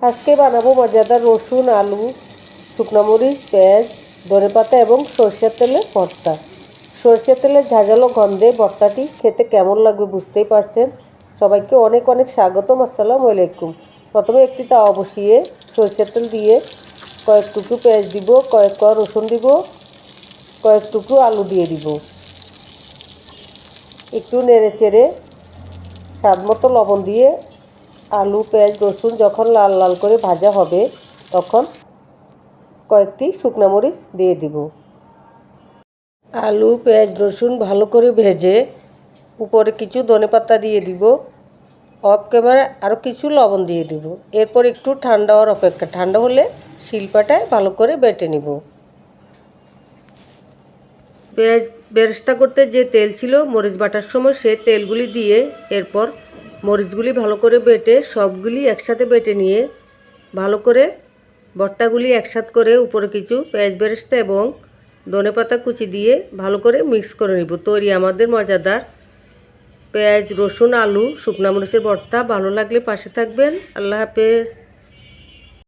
আজকে বানাবো মজাদার রসুন, আলু, শুকনো মরিচ, পেঁয়াজ, ধনেপাতা এবং সরষের তেলের ভর্তা। সরষের তেলের ঝাঁঝালো গন্ধে ভর্তাটি খেতে কেমন লাগবে বুঝতেই পারছেন। সবাইকে অনেক অনেক স্বাগতম। আসসালামু আলাইকুম। প্রথমে একটি তাওয়া বসিয়ে সরষের তেল দিয়ে কয়েক টুকরো পেঁয়াজ দিব, কয়েক কোয়া রসুন দিব, কয়েক টুকরো আলু দিয়ে দিব। একটু নেড়ে চেড়ে স্বাদ মতো লবণ দিয়ে আলু, পেঁয়াজ, রসুন যখন লাল লাল করে ভাজা হবে তখন কয়েকটি শুকনো মরিচ দিয়ে দিব। আলু, পেঁয়াজ, রসুন ভালো করে ভেজে উপরে কিছু ধনেপাতা দিয়ে দিব। অফ ক্যামেরায় আরও কিছু লবণ দিয়ে দিব। এরপর একটু ঠান্ডা হওয়ার অপেক্ষা। ঠান্ডা হলে শিলপাটায় ভালো করে বেটে নিব। পেঁয়াজ বেরেস্তা করতে যে তেল ছিল মরিচ বাটার সময় সে তেলগুলি দিয়ে এরপর মরিচগুলি ভালো করে বেটে সবগুলি একসাথে বেটে নিয়ে ভালো করে ভর্তাগুলি একসাথে করে উপরে কিছু পেঁয়াজ বেরেস্তা এবং ধনেপাতা কুচি দিয়ে ভালো করে মিক্স করে নিব। তৈরি আমাদের মজাদার পেঁয়াজ, রসুন, আলু, শুকনো মরিচের ভর্তা। ভালো লাগলে পাশে থাকবেন। আল্লাহ হাফেজ।